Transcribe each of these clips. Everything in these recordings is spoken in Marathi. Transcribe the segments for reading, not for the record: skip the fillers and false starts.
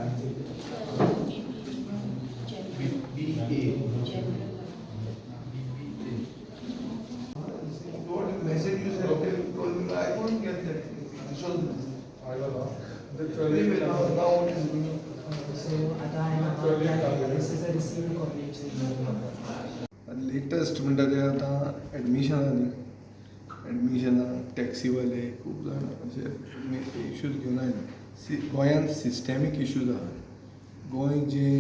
What message you sent told me, I couldn't get that. So, I don't know. anyway, now it is going. So आता I am applying. This is a received copy. Latest म्हणटा ते आतां एडमिशनांनी टॅक्सीवाले खूब जाण अशे इश्यूज घेवन आयले. गोंयांत सिस्टमीक इश्यूज आहा. गोंय जें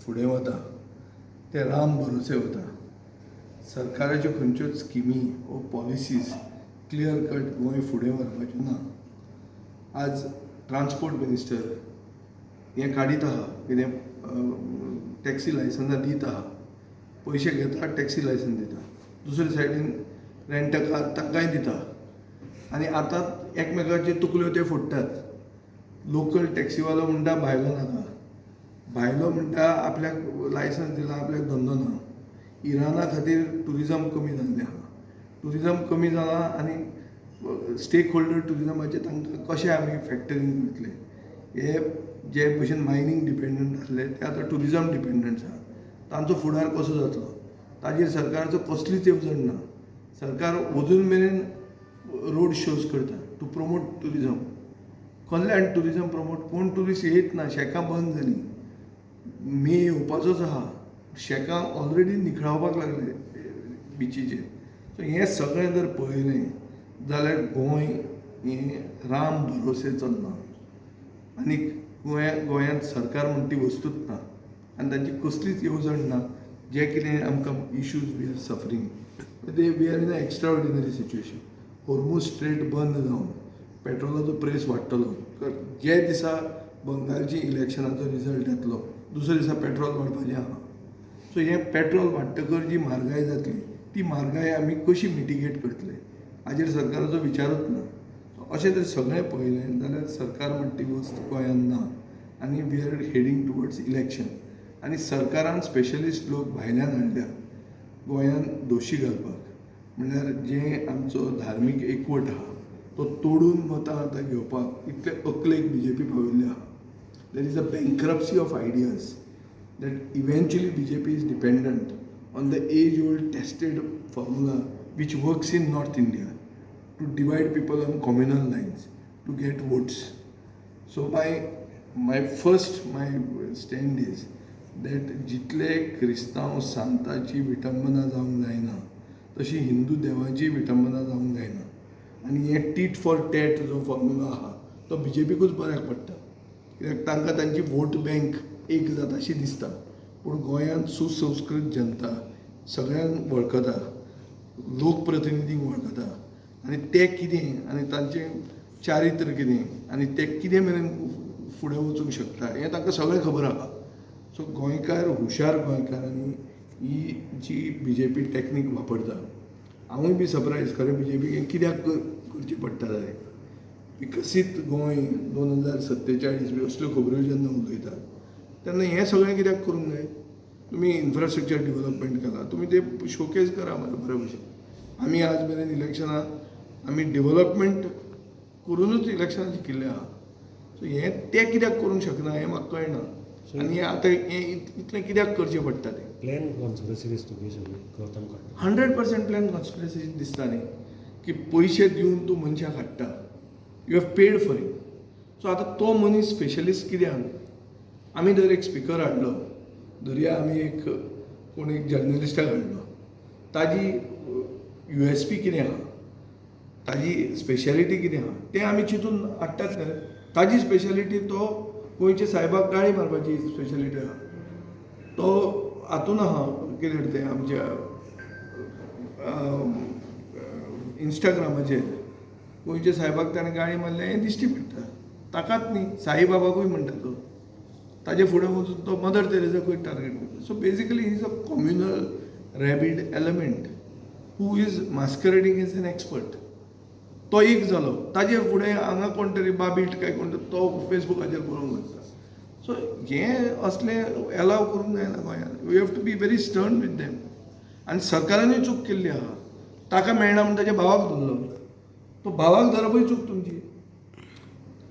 फुडें वता तें राम भरोसे वता. सरकाराच्यो खंयच्योच स्किमी वो पॉलिसीज क्लियर कट गोंय फुडें व्हरपाच्यो ना. आज ट्रान्सपोर्ट मिनिस्टर हें काडीत आहा कितें टॅक्सी लायसन्सां दीत आहा. पयशे घेता टॅक्सी लायसन्स दिता. दुसरे सायडीन रेंट अ कार तांकांय दिता. आनी आतां एकमेकाच्यो तकल्यो ते फोडटात. लोकल टॅक्सीवालो म्हणटा भायलो नाका. भायलो म्हणटा आपल्याक लायसन्स दिला आपल्याक धंदो ना. इराना खातीर टुरिजम कमी जाल्लें आहा. टुरिजम कमी जाला आनी स्टेक होल्डर टुरिजमाचे तांकां कशें आमी फॅक्टरींग करतले. हे जे भशेन मायनींग डिपेंडंट आसले ते आतां टुरिजम डिपेंडंट आहा. तांचो फुडार कसो जातलो ताजेर सरकाराचो कसलीच येवजण ना. सरकार अजून मेरेन रोड शोज करता टू प्रमोट टुरिजम. कसल्यान टुरिजम प्रमोट कोण ट्युरिस्ट येयत ना. शेकां बंद जालीं. मे येवपाचोच आहा. शेकां ऑलरेडी निखळावपाक लागले बिचीचेर. सो हें सगळें जर पळयलें जाल्यार गोंय हें राम भरोसे चल्लां. आनी गोंयांत सरकार म्हणटा ती वस्तूच ना आनी तांची कसलीच येवजण ना. जे कितें आमकां issues we are suffering we are in a extraordinary situation. Hormuz strait बंद जावन पेट्रोलाचो प्रेस वाडटलो. जे दिसा बंगालची इलेक्शनाचो रिजल्ट येतलो दुसरे दिसा पेट्रोल वाडपाचें आहा. सो हें पेट्रोल वाडटकर जी म्हारगाय जातली ती म्हारगाय आमी कशी मिटिगेट करतले हाजेर सरकाराचो विचारूच ना. अशें जर सगळें पळयलें जाल्यार सरकार म्हणटा ती वस्त गोंयांत ना. आनी we are heading towards election. आनी सरकारान स्पेशलिस्ट लोक भायल्यान हाडल्या गोंयांत दोशी घालपाक. म्हणल्यार जें आमचो धार्मीक एकवट आहा तो तोडून मतां आतां घेवपाक इतले अकलेक BJP पाविल्ले आहा. There is a bankruptcy of ideas that eventually BJP is dependent on the age-old tested formula which works in North India to divide people on communal lines to get votes. So my stand is that जितले क्रिस्तांव सांताची विटंबना जावंक जायना तशी हिंदू देवाची विटंबना जावंक जायना. आनी हें टीट फॉर टॅट जो फॉर्म्युला आहा तो BJPकूच बऱ्याक पडटा. कित्याक तांकां तांची वोट बँक एक जाताशी दिसता. पूण गोंयांत सुसंस्कृत जनता सगळ्यांक वळखता. लोकप्रतिनिधींक वळखता. आनी ते कितें आनी तांचें चारित्र कितें आनी ते कितें मेरेन फुडें वचूंक शकता हें तांकां सगळें खबर आहा. सो गोंयकार हुशार गोंयकारांनी ही जी BJP टॅक्नीक वापरता. हांवूय बी सरप्रायज खरें BJP हें कित्याक करचें पडटा जालें. विकसीत गोंय 2047 बी असल्यो खबऱ्यो जेन्ना उलयतात तेन्ना हें सगळें कित्याक करूंक जाय. तुमी इन्फ्रास्ट्रक्चर डेव्हलपमेंट केला तुमी ते शोकेस करा बरे भशेन. आमी आज मेरेन इलेक्शनाक आमी डेव्हलपमेंट करूनच इलेक्शनां जिखिल्ले आहा. सो हें ते कित्याक करूंक शकना हें म्हाका कळना. आनी आतां हें इतलें कित्याक करचें पडटा तें. प्लॅन कॉन्स्पिरसी दिसता तुमी सगळी गौतम काका. 100% प्लॅन कॉन्स्पिरसी दिसता न्ही की पयशे दिवन तूं मनशाक हाडटा. You have paid for it. So आतां तो मनीस स्पेशलिस्ट कित्याक. आमी जर एक स्पिकर हाडलो धरया आमी कोण एक जर्नलिस्टाक हाडलो ताजी USP कितें आहा ताजी स्पेशालिटी कितें आहा तें आमी चिंतून हाडटात न्ही. ताजी स्पेशालिटी तो गोंयच्या सायबाक गाळी मारपाची स्पेशालिटी आहा. तो हातून आहा कितें तें आमच्या इंस्टाग्रामाचेर गोंयच्या सायबाक ताणें गाळी मारलें हें दिश्टी पडटा. ताकाच न्ही साईबाबाकूय म्हणटा तो. ताजे फुडें वचून तो मदर तेरेसाकूय टार्गेट करता. So basically he is a communal rabid element who is masquerading as an expert. तो एक जालो ताजे फुडें हांगा कोण तरी बाबीट काय कोण तो फेसबुकाचेर बरोवंक लागता. सो हें असलें एलाव करूंक जायना गोंयांत. We have to be very stern with them. आनी सरकारानूय चूक केल्ली आहा. ताका मेळना म्हण ताच्या भावाक धरलो. तो भावाक धरपूय चूक तुमची.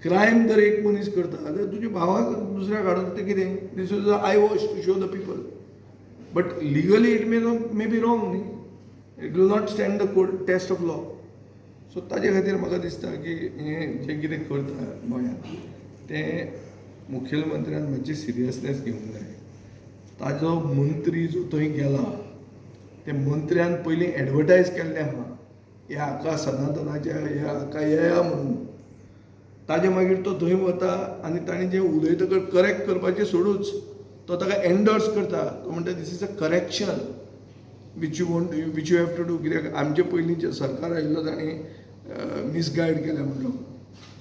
क्रायम जर एक मनीस करता जाल्यार तुज्या भावाक दुसऱ्या काडून तें कितें this is eyewash to show the people but legally it may be wrong न्ही it will not stand the test of law so ताजे खातीर म्हाका दिसता की हें जें कितें करता गोंयांत तें मुखेलमंत्र्यान मातशी सिरियसनेस घेवंक जाय ताजो मंत्री जो थंय गेला ते मंत्र्यान पयलीं एडवर्टायज केल्लें आहा हे हाका सनातनाच्या हे हाका येया म्हणून ताजे मागीर तो थंय वता आनी ताणें जें उलयतकच करेक्ट करपाचें सोडूच तो ताका एन्डोर्स करता तो म्हणटा this is a correction which you have to do कित्याक आमचे पयलींचे सरकार आयिल्लो ताणें मिसगायड केल्या म्हणलो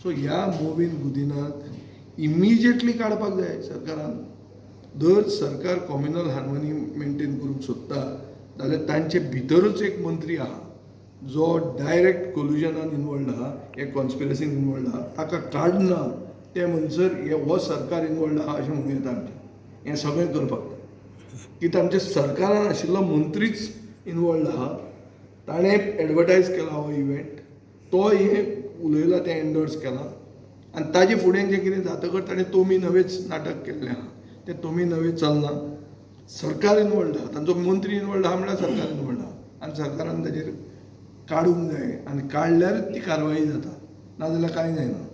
सो ह्या मोवीन गुदिनाक इमिजिएटली काडपाक जाय सरकारान जर सरकार कॉम्युनल हार्मोनी मेंटेन करूंक सोदता जाल्यार तांचे भितरूच एक मंत्री आहा जो डायरेक्ट कोल्युजनान इनवॉल्ड आहा हे कॉन्स्पिरसीन इनवॉल्ड आहा ताका काडना ते म्हणसर हो सरकार इनवॉल्ड आहा अशें म्हणूं येता आमचें हें सगळें करपाक कित्याक आमच्या सरकारान आशिल्लो मंत्रीच इनवॉल्ड आहा ताणें एडवर्टायज केला हो इव्हेंट तो हें उलयला तें एन्डोर्स केलां आनी ताजे फुडें जें कितें जातकच ताणें तोमी नवेच नाटक केल्लें आहा तें तोमी नवें चलना सरकार इनवॉल्ड आहा तांचो मंत्री इनवॉल्ड आहा म्हळ्यार सरकार इनवॉल्ड आहा आनी सरकारान ताजेर काडूंक जाय आनी काडल्यारच ती कारवाई जाता नाजाल्यार कांय जायना